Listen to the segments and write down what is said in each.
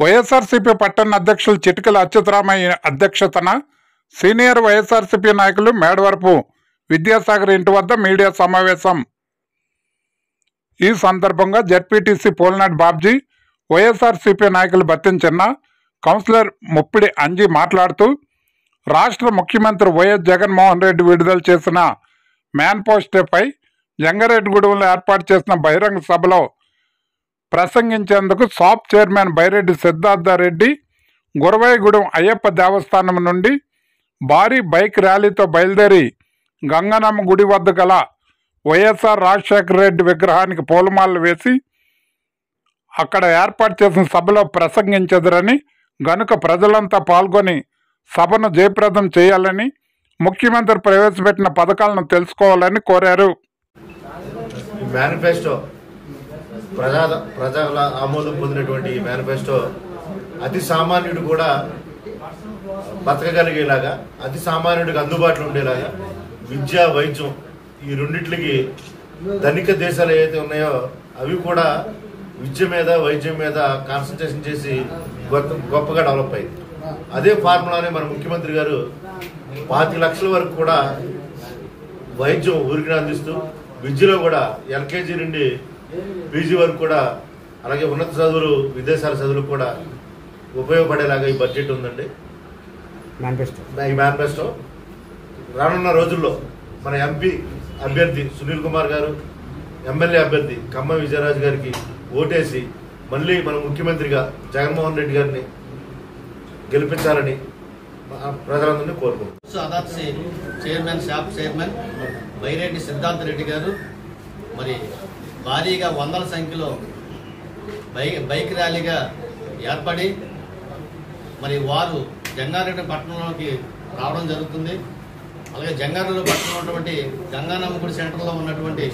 వైఎస్ఆర్సీపీ పట్టణ అధ్యక్షులు చిటికల అచ్యుతరామయ్య అధ్యక్షతన సీనియర్ వైఎస్ఆర్సీపీ నాయకులు మేడవరపు విద్యాసాగర్ ఇంటి వద్ద మీడియా సమావేశం. ఈ సందర్భంగా జెడ్పీటీసీ పోలినాటి బాబ్జీ, వైఎస్ఆర్సీపీ నాయకులు బత్తిన చిన్న, కౌన్సిలర్ ముప్పిడి అంజీ మాట్లాడుతూ రాష్ట్ర ముఖ్యమంత్రి వైఎస్ జగన్మోహన్ రెడ్డి విడుదల చేసిన మేనిఫెస్టోపై జంగారెడ్డిగూడెంలో ఏర్పాటు చేసిన బహిరంగ సభలో ప్రసంగించేందుకు సాప్ చైర్మన్ బైరెడ్డి సిద్ధార్థరెడ్డి గురవాయిగూడెం అయ్యప్ప దేవస్థానం నుండి భారీ బైక్ ర్యాలీతో బయలుదేరి గంగనమ్మ గుడి వద్ద గల వైఎస్ఆర్ రాజశేఖర రెడ్డి విగ్రహానికి పూలమాలలు వేసి అక్కడ ఏర్పాటు చేసిన సభలో ప్రసంగించెదరని, గనుక ప్రజలంతా పాల్గొని సభను జయప్రదం చేయాలని, ముఖ్యమంత్రి ప్రవేశపెట్టిన పథకాలను తెలుసుకోవాలని కోరారు. మేనిఫెస్టో ప్రజల ఆమోదం పొందినటువంటి మేనిఫెస్టో అతి సామాన్యుడు కూడా బతకగలిగేలాగా, అతి సామాన్యుడికి అందుబాటులో ఉండేలాగా విద్య, వైద్యం ఈ రెండిట్లకి ధనిక దేశాలు ఏవైతే ఉన్నాయో అవి కూడా విద్య మీద, వైద్యం మీద కాన్సన్ట్రేషన్ చేసి గొప్పగా డెవలప్ అయింది. అదే ఫార్ములానే మన ముఖ్యమంత్రి గారు 25 లక్షల వరకు కూడా వైద్యం ఊరికి అందిస్తూ, విద్యలో కూడా ఎల్కేజీ నుండి పీజీ వరకు కూడా, అలాగే ఉన్నత చదువులు, విదేశాల చదువులు కూడా ఉపయోగపడేలాగా ఈ బడ్జెట్ ఉందండి. ఈ మేనిఫెస్టో రానున్న రోజుల్లో మన ఎంపీ అభ్యర్థి సునీల్ కుమార్ గారు, ఎమ్మెల్యే అభ్యర్థి ఖమ్మం విజయరాజు గారికి ఓటేసి మళ్ళీ మన ముఖ్యమంత్రిగా జగన్మోహన్ రెడ్డి గారిని గెలిపించాలని ప్రజలందరినీ కోరుకుంటున్నాం. Chairman, shop chairman Byreddy Siddhartha Reddy గారు మరి భారీగా వందల సంఖ్యలో బైక్ ర్యాలీగా ఏర్పడి మరి వారు జంగారెడ్డి పట్టణంలోకి రావడం జరుగుతుంది. అలాగే జంగారెడ్డి పట్టణంలో ఉన్నటువంటి గంగానమ్మ గుడి సెంటర్లో ఉన్నటువంటి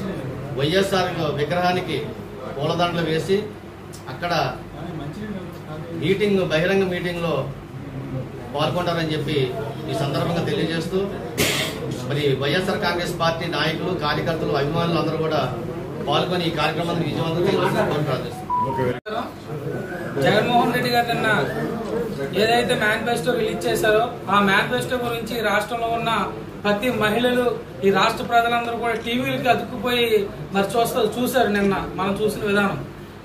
వైఎస్ఆర్ విగ్రహానికి పూలదండలు వేసి అక్కడ బహిరంగ మీటింగ్లో పాల్గొంటారని చెప్పి ఈ సందర్భంగా తెలియజేస్తూ, మరి వైఎస్ఆర్ కాంగ్రెస్ పార్టీ నాయకులు, కార్యకర్తలు, అభిమానులు అందరూ కూడా పాల్గొని ఈ కార్యక్రమాన్ని విజయవంతం ప్రార్థిస్తున్నారు. జగన్మోహన్ రెడ్డి గారు నిన్న ఏదైతే మేనిఫెస్టో రిలీజ్ చేశారో ఆ మేనిఫెస్టో గురించి రాష్ట్రంలో ఉన్న ప్రతి మహిళలు, ఈ రాష్ట్ర ప్రజలందరూ కూడా టీవీలకి అతుక్కుపోయి మరి చూశారు. నిన్న మనం చూసిన విధానం,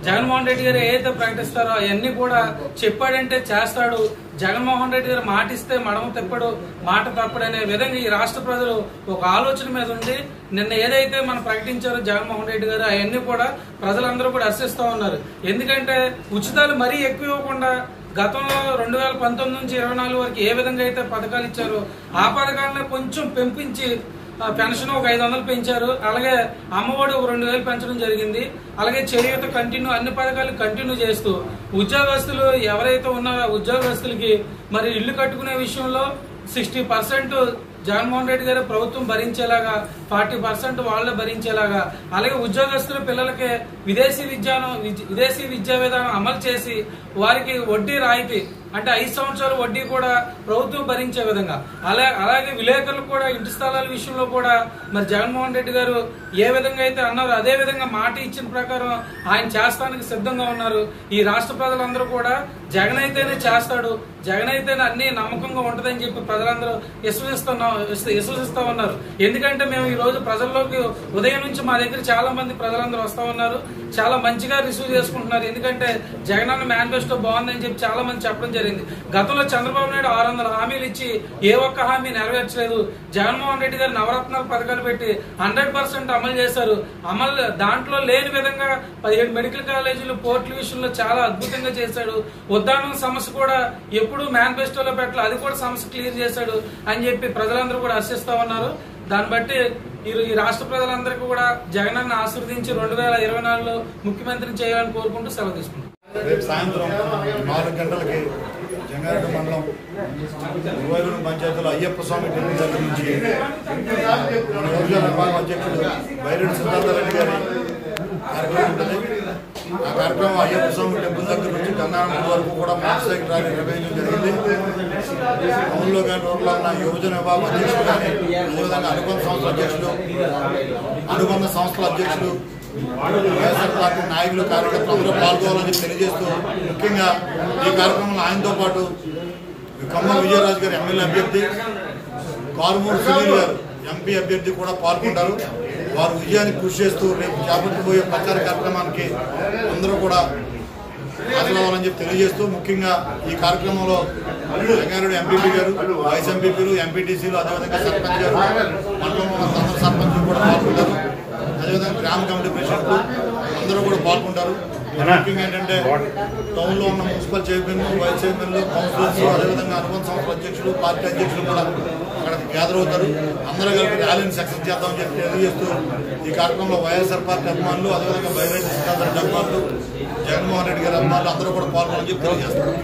జగన్మోహన్ రెడ్డి గారు ఏదైతే ప్రకటిస్తారో అవన్నీ కూడా చెప్పాడంటే చేస్తాడు. జగన్మోహన్ రెడ్డి గారు మాట ఇస్తే మడమ తిప్పడు, మాట తప్పడు అనే విధంగా ఈ రాష్ట్ర ప్రజలు ఒక ఆలోచన మీద ఉండి నిన్న ఏదైతే మనం ప్రకటించారో జగన్మోహన్ రెడ్డి గారు అవన్నీ కూడా ప్రజలందరూ కూడా హర్షిస్తూ ఉన్నారు. ఎందుకంటే ఉచితాలు మరీ ఎక్కువ ఇవ్వకుండా గతంలో 2019 నుంచి 24 వరకు ఏ విధంగా అయితే పథకాలు ఇచ్చారో ఆ పథకాలను కొంచెం పెంపించి పెన్షన్ ఒక 500 పెంచారు. అలాగే అమ్మఒడి ఒక 2000 పెంచడం జరిగింది. అలాగే చేయూత కంటిన్యూ, అన్ని పథకాలు కంటిన్యూ చేస్తూ ఉద్యోగస్తులు ఎవరైతే ఉన్నారో ఉద్యోగస్తులకి మరి ఇల్లు కట్టుకునే విషయంలో 60% జగన్మోహన్ రెడ్డి గారు ప్రభుత్వం భరించేలాగా, 40% వాళ్ళే భరించేలాగా, అలాగే ఉద్యోగస్తుల పిల్లలకి విదేశీ విద్యా విధానం అమలు చేసి వారికి వడ్డీ రాయితీ అంటే 5 సంవత్సరాల వడ్డీ కూడా ప్రభుత్వం భరించే విధంగా, అలాగే విలేకరులకు కూడా ఇంటి స్థలాల విషయంలో కూడా మరి జగన్మోహన్ రెడ్డి గారు ఏ విధంగా అయితే అన్నారో అదే విధంగా మాట ఇచ్చిన ప్రకారం ఆయన చేస్తానికి సిద్ధంగా ఉన్నారు. ఈ రాష్ట్ర ప్రజలందరూ కూడా జగన్ అయితేనే చేస్తాడు, జగన్ అయితేనే అన్ని నమ్మకంగా ఉంటదని చెప్పి ప్రజలందరూ విశ్వసిస్తా ఉన్నారు. ఎందుకంటే మేము ఈ రోజు ప్రజల్లోకి ఉదయం నుంచి మా దగ్గర చాలా మంది ప్రజలందరూ వస్తా ఉన్నారు, చాలా మంచిగా రిసీవ్ చేసుకుంటున్నారు. ఎందుకంటే జగన్ అన్న మేనిఫెస్టో బాగుందని చెప్పి చాలా మంది చెప్పడం జరిగింది. గతంలో చంద్రబాబు నాయుడు 600 హామీలు ఇచ్చి ఏ ఒక్క హామీ నెరవేర్చలేదు. జగన్మోహన్ రెడ్డి గారు నవరత్నాల పథకాలు పెట్టి 100% అమలు చేశారు. దాంట్లో లేని విధంగా 17 మెడికల్ కాలేజీలు, పోర్టుల విషయంలో చాలా అద్భుతంగా చేశాడు. ఉద్దానం సమస్య కూడా ఎప్పుడు మేనిఫెస్టోలో పెట్టాలి, అది కూడా సమస్య క్లియర్ చేశాడు అని చెప్పి ప్రజలందరూ కూడా హర్షిస్తా ఉన్నారు. దాన్ని బట్టి ఈ రాష్ట్ర ప్రజలందరికీ కూడా జగనన్న ఆశీర్వదించి 2024లో ముఖ్యమంత్రిని చేయాలని కోరుకుంటూ సెలవు తీసుకుంటాం. రేపు సాయంత్రం 4 గంటలకి జంగారెడ్డి మండలం గురవాయిగూడెం పంచాయతీలో అయ్యప్ప స్వామి టెంపుల్ దగ్గర నుంచి మన యువజన విభాగం అధ్యక్షుడు బైరెడ్డి సిద్ధార్థరెడ్డి గారి కార్యక్రమం ఉంటుంది. ఆ కార్యక్రమం అయ్యప్ప స్వామి టెంపుల్ దగ్గర నుంచి గంగానమ్మ వరకు కూడా మోటార్ సైకిల్ ర్యాలీ నిర్వహించడం జరిగింది. టౌన్లో కానీ రోడ్లో ఉన్న యువజన విభాగం అధ్యక్షుడు కానీ, అదేవిధంగా అనుబంధ సంస్థల అధ్యక్షులు వైఎస్ఆర్ పార్టీ నాయకులు కార్యకర్తలు అందరూ పాల్గొనాలని తెలియజేస్తూ ముఖ్యంగా ఈ కార్యక్రమంలో ఆయనతో పాటు ఖమ్మం విజయరాజు గారు ఎమ్మెల్యే అభ్యర్థి, కారుమూరు సునీల్ గారు ఎంపీ అభ్యర్థి కూడా పాల్గొంటారు. వారు విజయానికి కృషి చేస్తూ రేపు చేపట్టబోయే ప్రచార కార్యక్రమానికి అందరూ కూడా హాజరవ్వాలని చెప్పి తెలియజేస్తూ ముఖ్యంగా ఈ కార్యక్రమంలో రంగారెడ్డి ఎంపీపీ గారు, వైస్ ఎంపీపీలు, ఎంపీటీసీలు, అదేవిధంగా సర్పంచ్ గారు, మండలంలో అందరూ సర్పంచ్లు కూడా పాల్గొంటారు. అదేవిధంగా గ్రామ కమిటీ ప్రెసిడెంట్లు అందరూ కూడా పాల్గొంటారు. ముఖ్యంగా ఏంటంటే టౌన్లో ఉన్న మున్సిపల్ చైర్మన్లు, వైస్ చైర్మన్లు, కౌన్సిలర్స్, అదేవిధంగా అనుబంధ సంస్థల అధ్యక్షులు, పార్టీ అధ్యక్షులు కూడా అక్కడ గ్యాదర్ అవుతారు. అందరూ కలిపి ర్యాలీని సక్సెస్ చేద్దామని చెప్పి తెలియజేస్తూ ఈ కార్యక్రమంలో వైఎస్ఆర్ పార్టీ అభిమానులు, అదేవిధంగా బైరెడ్డి సిద్ధార్థ రెడ్డి అభిమానులు, జగన్మోహన్ రెడ్డి గారి అభిమానులు అందరూ కూడా పాల్గొనాలని చెప్పి తెలియజేస్తారు.